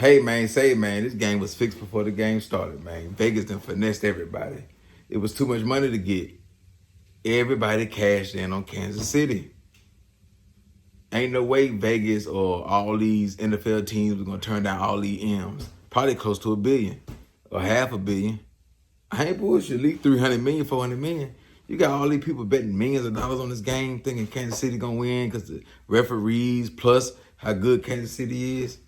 Hey man, say man, this game was fixed before the game started, man. Vegas done finessed everybody. It was too much money to get. Everybody cashed in on Kansas City. Ain't no way Vegas or all these NFL teams were gonna turn down all these M's. Probably close to $1 billion or half $1 billion. I ain't bullshit. At least 300 million, 400 million. You got all these people betting millions of dollars on this game, thinking Kansas City gonna win because the referees plus how good Kansas City is.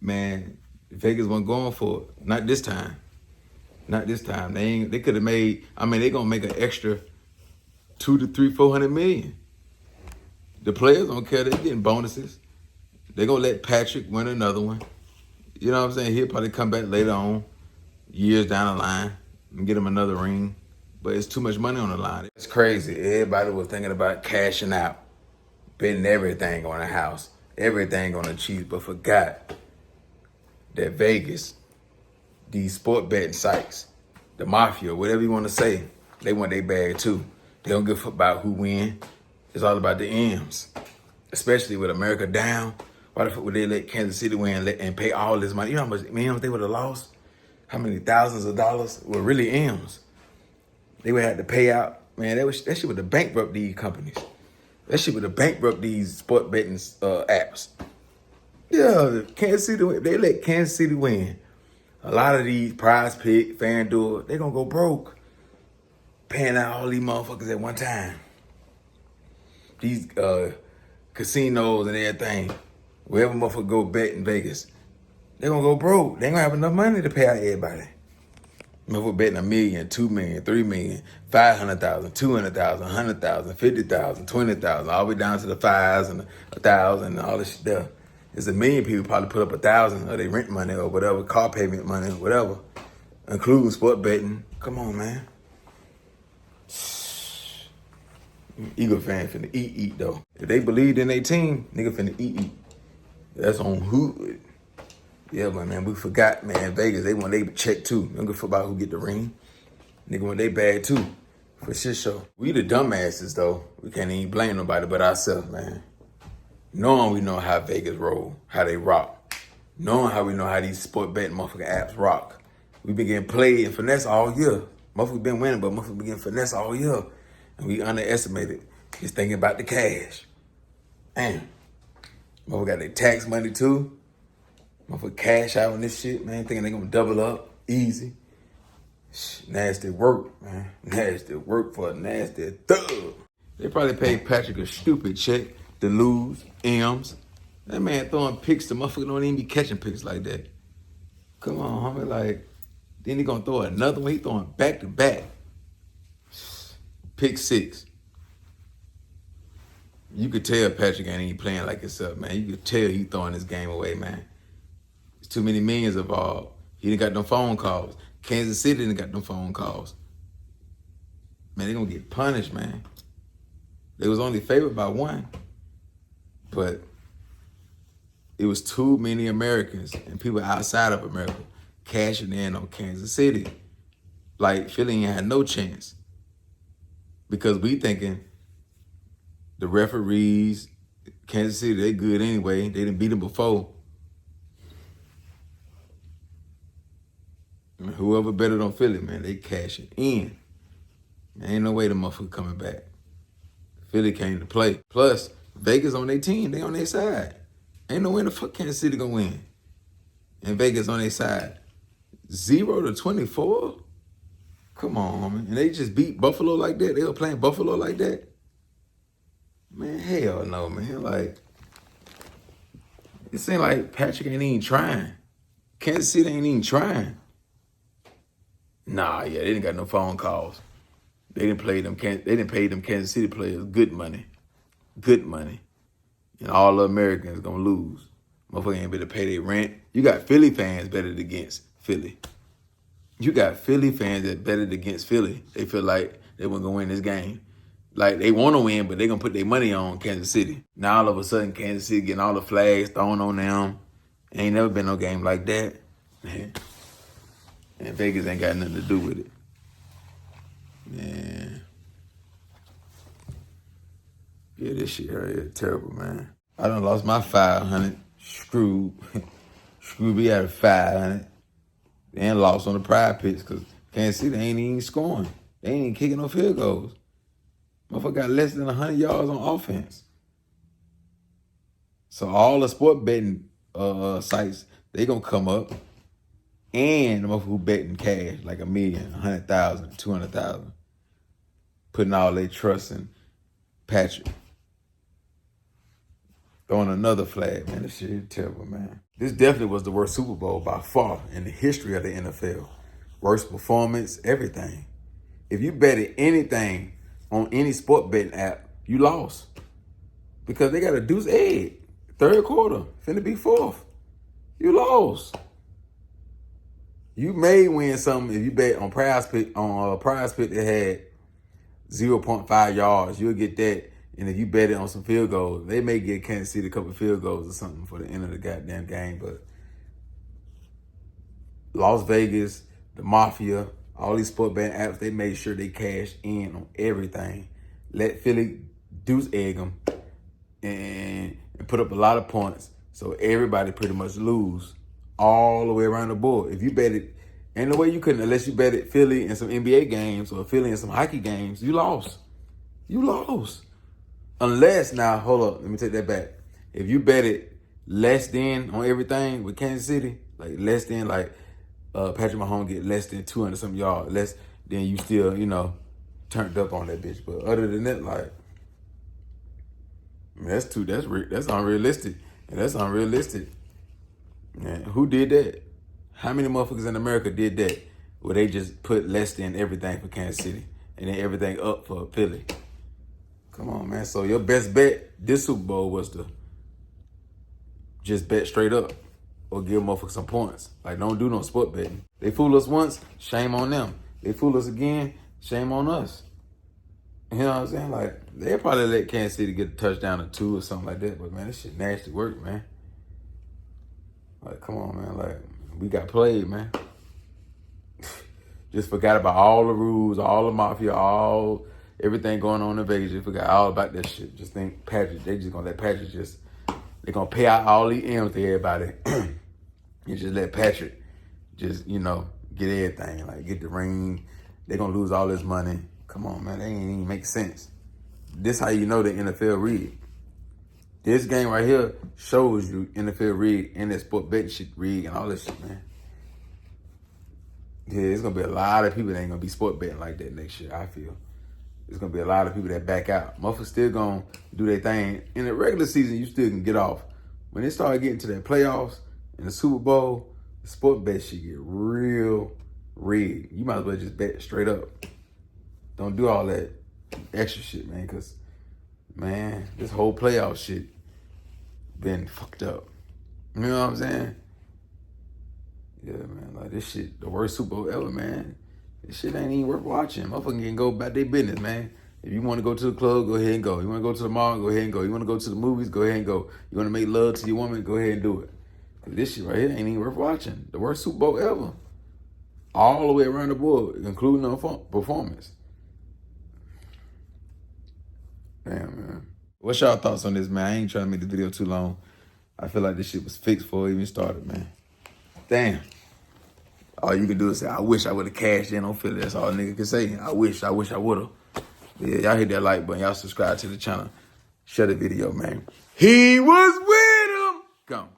Man, Vegas wasn't going for it. Not this time. Not this time. They could have made. I mean, they gonna make an extra 200 to 400 million. The players don't care. They getting bonuses. They gonna let Patrick win another one. You know what I'm saying? He'll probably come back later on, years down the line, and get him another ring. But it's too much money on the line. It's crazy. Everybody was thinking about cashing out, betting everything on the house, everything on the Chiefs, but forgot that Vegas, these sport betting sites, the mafia, whatever you want to say, they want their bag too. They don't give a fuck about who win. It's all about the M's. Especially with America down. Why the fuck would they let Kansas City win and pay all this money? You know how much M's they would have lost? How many thousands of dollars were really M's? They would have to pay out. Man, that shit would have bankrupt these companies. That shit would have bankrupt these sport betting apps. Yeah, Kansas City, they let Kansas City win. A lot of these Prize Pick, FanDuel, they gonna go broke paying out all these motherfuckers at one time. These casinos and everything, wherever motherfucker go bet in Vegas, they gonna go broke. They ain't gonna have enough money to pay out everybody. Motherfucker betting $1 million, $2 million, $3 million, 500,000, 200,000, 100,000, 50,000, 20,000, all the way down to the fives and 1,000 and all this shit there. There's $1 million people probably put up 1,000 of their rent money or whatever, car payment money, whatever, including sport betting. Come on, man. Eagle fan finna eat though. If they believed in their team, nigga finna eat. That's on who. Yeah, but man, we forgot, man. Vegas, they want they check too. They don't give a fuck about who get the ring. Nigga want they bag too. For shit show. We the dumbasses though. We can't even blame nobody but ourselves, man. Knowing we know how Vegas roll, how they rock. Knowing how we know how these sport betting motherfucking apps rock. We been getting played and finesse all year. Motherfuckers been winning, but motherfuckers been getting finesse all year. And we underestimated. Just thinking about the cash. Damn. Motherfucker got their tax money too. Motherfucker cash out on this shit, man. Thinking they gonna double up. Easy. Nasty work, man. Nasty work for a nasty thug. They probably paid Patrick a stupid check to lose M's. That man throwing picks, the motherfucker don't even be catching picks like that. Come on, homie. Like, then he gonna throw another one. He throwing back to back. Pick 6. You could tell Patrick ain't even playing like himself, man. You could tell he throwing this game away, man. There's too many millions involved. He didn't got no phone calls. Kansas City didn't got no phone calls. Man, they gonna get punished, man. They was only favored by 1. But it was too many Americans and people outside of America cashing in on Kansas City. Like, Philly ain't had no chance. Because we thinking the referees, Kansas City, they good anyway. They didn't beat them before. I mean, whoever betted on Philly, man, they cashing in. Man, ain't no way the motherfucker coming back. Philly came to play. Plus, Vegas on their team. They on their side. Ain't no way the fuck Kansas City gonna win. And Vegas on their side. 0-24? Come on, homie. And they just beat Buffalo like that? They were playing Buffalo like that? Man, hell no, man. Like, it seemed like Patrick ain't even trying. Kansas City ain't even trying. Nah, yeah, they didn't got no phone calls. They didn't pay them Kansas City players good money. Good money. And all the Americans gonna lose. Motherfucker ain't better pay their rent. You got Philly fans betted against Philly. You got Philly fans that betted against Philly. They feel like they weren't gonna win this game. Like, they want to win, but they gonna put their money on Kansas City. Now all of a sudden, Kansas City getting all the flags thrown on them. Ain't never been no game like that. Man. And Vegas ain't got nothing to do with it. Man. Yeah, this shit right here terrible, man. I done lost my 500. Screwed. Screwed me out of 500. And lost on the pride pitch because Kansas City ain't even scoring. They ain't even kicking no field goals. Motherfucker got less than 100 yards on offense. So all the sport betting sites, they gonna come up. And the motherfucker who betting cash, like $1 million, 100,000, 200,000. Putting all their trust in Patrick. Throwing another flag, man. This shit is terrible, man. This definitely was the worst Super Bowl by far in the history of the NFL. Worst performance, everything. If you betted anything on any sport betting app, you lost. Because they got a deuce egg. Third quarter, finna be fourth. You lost. You may win something if you bet on Prize Pick that had 0.5 yards. You'll get that. And if you bet it on some field goals, they may get Kansas City a couple field goals or something for the end of the goddamn game. But Las Vegas, the Mafia, all these sport betting apps, they made sure they cashed in on everything. Let Philly deuce egg them and put up a lot of points. So everybody pretty much lose all the way around the board. If you bet it, ain't no way you couldn't, unless you bet it Philly in some NBA games or Philly in some hockey games, you lost. You lost. Unless, now, hold up, let me take that back. If you bet it less than on everything with Kansas City, like less than, like Patrick Mahomes get less than 200-something yards, less than you still, turned up on that bitch. But other than that, like, man, that's unrealistic. And that's unrealistic. Man, who did that? How many motherfuckers in America did that? Where they just put less than everything for Kansas City and then everything up for Philly. Come on, man. So your best bet this Super Bowl was to just bet straight up or give motherfuckers some points. Like, don't do no sport betting. They fool us once, shame on them. They fool us again, shame on us. You know what I'm saying? Like, they'll probably let Kansas City get a touchdown or 2 or something like that. But, man, this shit nasty work, man. Like, come on, man. Like, we got played, man. Just forgot about all the rules, all the mafia, everything going on in Vegas. You forgot all about that shit. Just think Patrick, they just gonna let Patrick they're gonna pay out all the M's to everybody. You just let Patrick just, get everything. Like, get the ring. They're gonna lose all this money. Come on, man. They ain't even make sense. This how you know the NFL rigged. This game right here shows you NFL rigged and that sport betting shit rigged and all this shit, man. Yeah, there's gonna be a lot of people that ain't gonna be sport betting like that next year, I feel. There's gonna be a lot of people that back out. Motherfuckers still gonna do their thing. In the regular season, you still can get off. When they start getting to that playoffs and the Super Bowl, the sport bet shit get real rigged. You might as well just bet straight up. Don't do all that extra shit, man, because, man, this whole playoff shit been fucked up. You know what I'm saying? Yeah, man, like, this shit, the worst Super Bowl ever, man. This shit ain't even worth watching. Motherfuckers can go about their business, man. If you want to go to the club, go ahead and go. You want to go to the mall, go ahead and go. You want to go to the movies, go ahead and go. You want to make love to your woman, go ahead and do it. Because this shit right here ain't even worth watching. The worst Super Bowl ever. All the way around the board, including the performance. Damn, man. What's y'all thoughts on this, man? I ain't trying to make the video too long. I feel like this shit was fixed before it even started, man. Damn. All you can do is say, I wish I would have cashed in on Philly. That's all a nigga can say. I wish I would have. Yeah, y'all hit that like button. Y'all subscribe to the channel. Share the video, man. He was with him. Come.